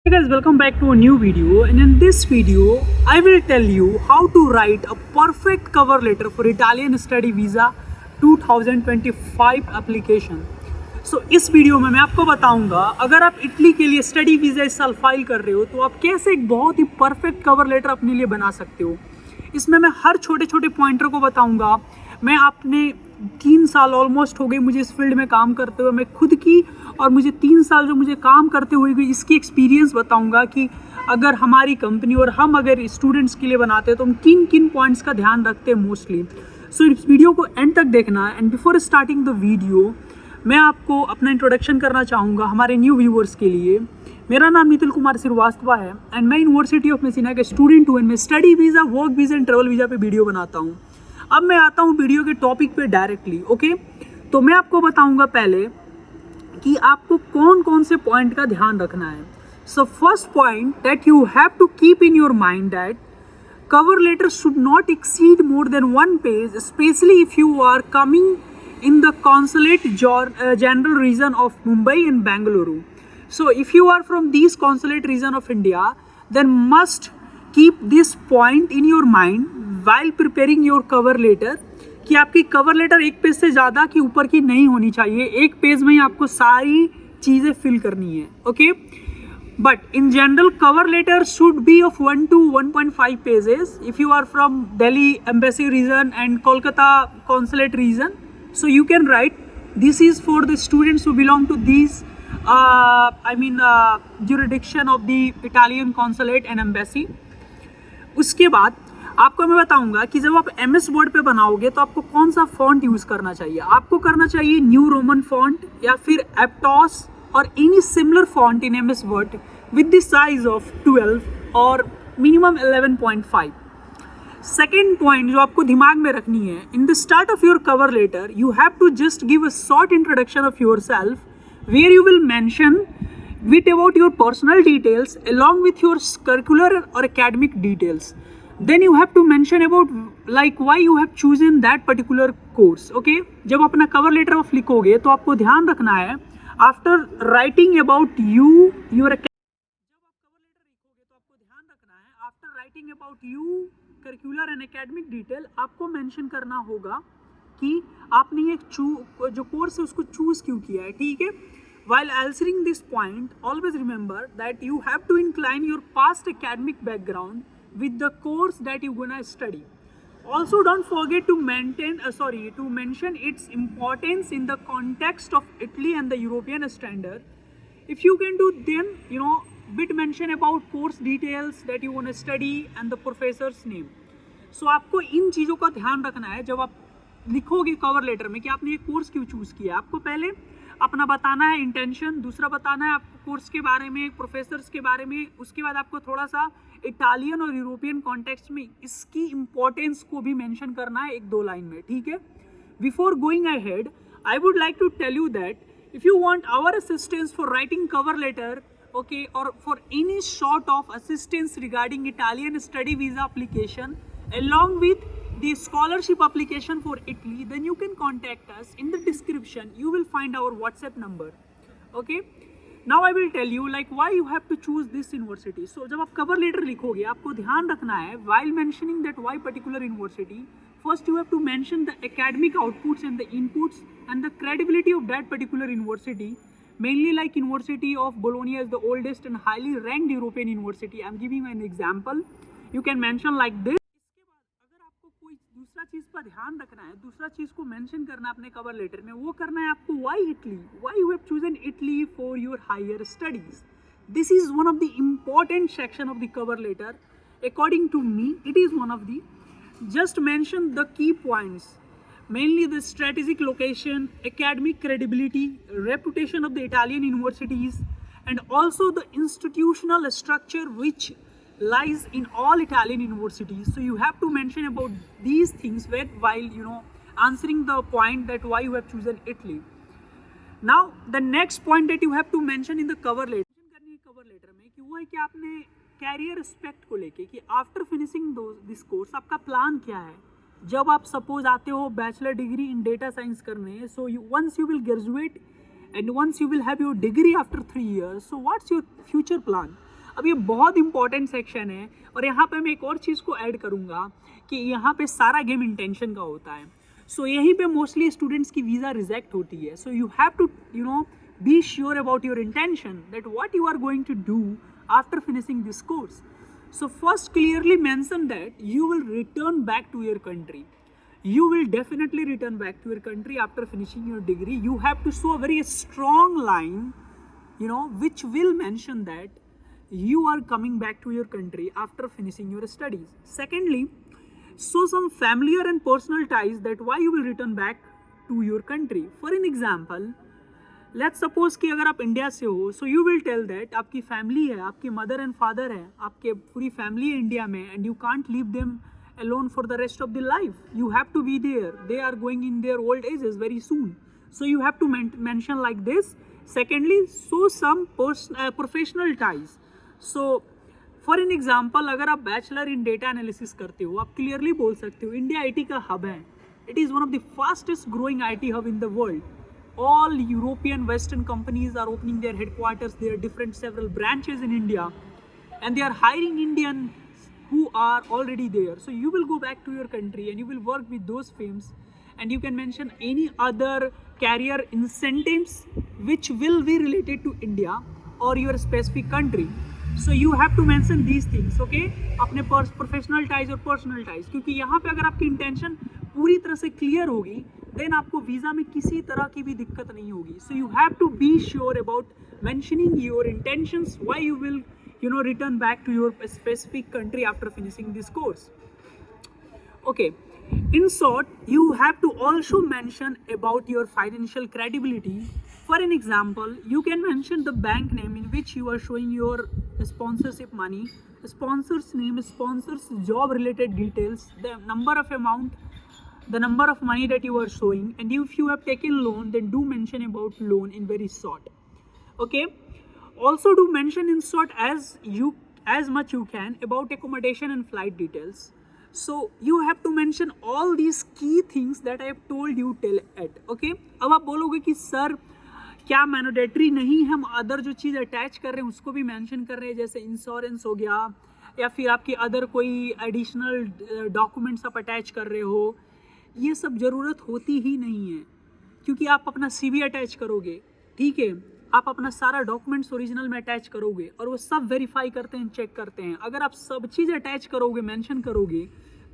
Hey guys, welcome back to a new video, and in this video I will tell you how to write a perfect cover letter for Italian study visa 2025 application. इस video में मैं आपको बताऊंगा अगर आप Italy के लिए study visa इस साल फाइल कर रहे हो तो आप कैसे एक बहुत ही परफेक्ट कवर लेटर अपने लिए बना सकते हो। इसमें मैं हर छोटे छोटे पॉइंटर को बताऊंगा। मैं अपने 3 साल ऑलमोस्ट हो गए मुझे इस फील्ड में काम करते हुए, मैं खुद की और मुझे 3 साल जो मुझे काम करते हुए इसकी एक्सपीरियंस बताऊंगा कि अगर हमारी कंपनी और हम अगर स्टूडेंट्स के लिए बनाते हैं तो हम किन किन पॉइंट्स का ध्यान रखते हैं मोस्टली। इस वीडियो को एंड तक देखना। And before starting the video मैं आपको अपना इंट्रोडक्शन करना चाहूँगा हमारे न्यू व्यूअर्स के लिए। मेरा नाम नितिल कुमार श्रीवास्तव है एंड मैं यूनिवर्सिटी ऑफ मेसिना का स्टूडेंट हूँ एंड मैं study visa, work visa and travel visa पे वीडियो बनाता हूँ। अब मैं आता हूँ वीडियो के टॉपिक पे डायरेक्टली। ओके, तो मैं आपको बताऊँगा पहले कि आपको कौन कौन से पॉइंट का ध्यान रखना है। So first point that you have to keep in your mind that cover letter should not exceed more than 1 page, especially if you are coming in the consulate general region of Mumbai and Bangalore. So if you are from these consulate region of India, then must keep this point in your mind while preparing your cover letter कि आपकी cover letter एक page से ज़्यादा की ऊपर की नहीं होनी चाहिए। एक पेज में ही आपको सारी चीज़ें फिल करनी है। Okay, but in general cover letter should be of 1 to 1.5 pages if you are from Delhi embassy region and Kolkata consulate region. So you can write this is for the students who belong to these jurisdiction of the Italian consulate and embassy. उसके बाद आपको मैं बताऊंगा कि जब आप MS word पे बनाओगे तो आपको कौन सा फॉन्ट यूज करना चाहिए। आपको करना चाहिए न्यू रोमन फॉन्ट या फिर एप्टॉस or any similar font in MS Word with the size of 12 or minimum 11.5. Second point जो आपको दिमाग में रखनी है, in the start of your cover letter you have to just give a short introduction of yourself where you will mention bit about your personal details along with your curricular or academic details. Then you have to mention about like why you have chosen that particular course. Okay, जब अपना cover letter आप लिखोगे तो आपको ध्यान रखना है after writing about you your जब आप कवर लेटर लिखोगे तो आपको ध्यान रखना है after writing about you curricular and academic detail आपको मेंशन करना होगा कि आपने ये जो कोर्स है उसको चूज क्यों किया है। ठीक है, while answering this point always remember that you have to incline your past academic background with the course that you're gonna study. Also don't forget to mention its importance in the context of Italy and the European standard. If you can do then bit mention about course details that you want to study and the professor's name. So आपको इन चीज़ों का ध्यान रखना है जब आप लिखोगे cover letter में कि आपने ये कोर्स क्यों चूज़ किया। आपको पहले अपना बताना है इंटेंशन, दूसरा बताना है आपको कोर्स के बारे में, प्रोफेसर्स के बारे में, उसके बाद आपको थोड़ा सा इटालियन और यूरोपियन कॉन्टेक्स्ट में इसकी इम्पोर्टेंस को भी मेंशन करना है 1-2 लाइन में। ठीक है, before going ahead I would like to tell you that if you want our assistance for writing cover letter okay or for any sort of assistance regarding Italian study visa application along with the scholarship application for Italy, then you can contact us. In the description you will find our WhatsApp number. Okay, now I will tell you like why you have to choose this university. So जब आप cover letter लिखोगे आपको ध्यान रखना है while mentioning that why particular university, first you have to mention the academic outputs and the inputs and the credibility of that particular university. Mainly like University of Bologna is the oldest and highly ranked European university. I'm giving an example. You can mention like this. इसके बाद अगर आपको कोई दूसरा चीज़ पर ध्यान रखना है, दूसरा चीज़ को मेंशन करना है अपने कवर लेटर में, वो करना है आपको why Italy, why you have chosen Italy for your higher studies. This is one of the important section of the cover letter. According to me, it is one of the. Just mention the key points. Mainly the strategic location, academic credibility, reputation of the Italian universities, and also the institutional structure which lies in all Italian universities. So you have to mention about these things while answering the point that why you have chosen Italy. Now the next point that you have to mention in the cover letter करनी है cover letter में कि वो है कि आपने career aspect को लेके कि आफ्टर फिनिशिंग दिस कोर्स आपका प्लान क्या है। जब आप सपोज आते हो bachelor degree in data science करने, so once you will graduate and once you will have your degree after 3 years, so what's your future plan? अब ये बहुत इंपॉर्टेंट सेक्शन है, और यहाँ पे मैं एक और चीज़ को ऐड करूँगा कि यहाँ पे सारा गेम इंटेंशन का होता है। सो यहीं पे मोस्टली स्टूडेंट्स की वीज़ा रिजेक्ट होती है। So you have to be sure about your intention that what you are going to do after finishing this course. So first clearly mention that you will return back to your country. You will definitely return back to your country after finishing your degree. You have to show a very strong line, which will mention that you are coming back to your country after finishing your studies. Secondly, show some familiar and personal ties that why you will return back to your country. For an example, let's suppose कि अगर आप India से हो, so you will tell that आपकी family है, आपकी mother and father है, आपके पूरी फैमिली है इंडिया में, and you can't leave them alone for the rest of the life. You have to be there. They are going in their old ages very soon. So you have to mention like this. Secondly, so some professional ties. So for an example, अगर आप bachelor in data analysis करते हो, आप clearly बोल सकते हो India IT का hub है. It is one of the fastest growing IT hub in the world. All European Western companies are opening their headquarters. There are several branches in India, and they are hiring Indians who are already there. So you will go back to your country and you will work with those firms, and you can mention any other career incentives which will be related to India or your specific country. So you have to mention these things, okay? अपने professional ties और personal ties, क्योंकि यहाँ पे अगर आपकी intention पूरी तरह से क्लियर होगी, देन आपको वीज़ा में किसी तरह की भी दिक्कत नहीं होगी. So you have to be sure about mentioning your intentions why you will return back to your specific country after finishing this course. Okay, in short, you have to also mention about your financial credibility. For an example, you can mention the bank name in which you are showing your sponsorship money, sponsor's name, sponsor's job related details, the number of amount, the number of money that you are showing, and if you have taken loan, then do mention about loan in very short. Okay, also do mention in short as much you can about accommodation and flight details. So you have to mention all these key things that I have told you till at. Okay, अब आप बोलोगे कि sir क्या mandatory नहीं, हम other जो चीज़ attach कर रहे हैं उसको भी मेंशन कर रहे हैं, जैसे इंश्योरेंस हो गया या फिर आपकी अदर कोई एडिशनल डॉक्यूमेंट्स आप अटैच कर रहे हो. ये सब ज़रूरत होती ही नहीं है, क्योंकि आप अपना CV अटैच करोगे, ठीक है, आप अपना सारा डॉक्यूमेंट्स ओरिजिनल में अटैच करोगे और वो सब वेरीफाई करते हैं, चेक करते हैं. अगर आप सब चीज़ अटैच करोगे, मेंशन करोगे,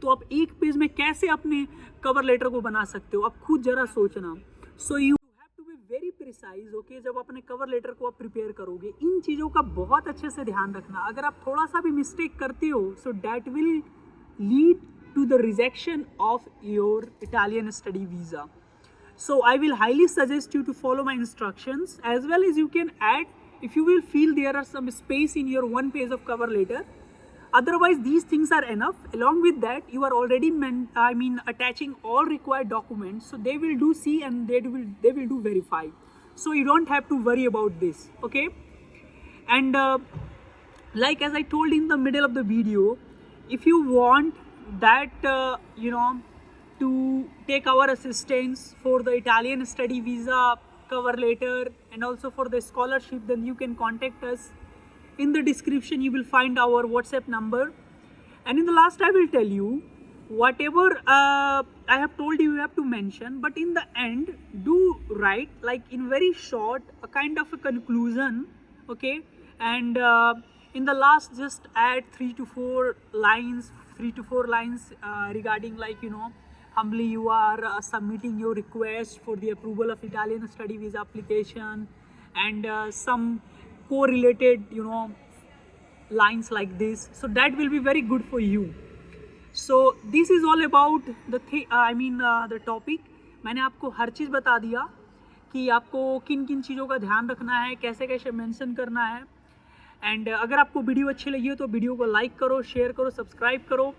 तो आप एक पेज में कैसे अपने कवर लेटर को बना सकते हो, आप खुद जरा सोचना. So you have to be very precise. Okay, जब अपने कवर लेटर को आप प्रिपेयर करोगे, इन चीज़ों का बहुत अच्छे से ध्यान रखना. अगर आप थोड़ा सा भी मिस्टेक करते हो, so that will lead to the rejection of your Italian study visa. So I will highly suggest you to follow my instructions, as well as you can add if you will feel there are some space in your one page of cover letter. Otherwise these things are enough. Along with that, you are already attaching all required documents, so they will do see and they will do verify. So you don't have to worry about this. Okay, and like as I told in the middle of the video, if you want that to take our assistance for the Italian study visa cover letter and also for the scholarship, then you can contact us. In the description you will find our WhatsApp number, and in the last I will tell you whatever I have told you have to mention, but in the end do write like in very short a kind of a conclusion. Okay, and in the last just add 3 to 4 lines regarding humbly you are submitting your request for the approval of Italian study visa application, and some correlated lines like this, so that will be very good for you. So this is all about the topic. मैंने आपको हर चीज़ बता दिया कि आपको किन किन चीज़ों का ध्यान रखना है, कैसे कैसे मेंशन करना है. एंड अगर आपको वीडियो अच्छी लगी हो तो वीडियो को लाइक करो, शेयर करो, सब्सक्राइब करो,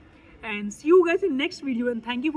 and see you guys in next video, and thank you for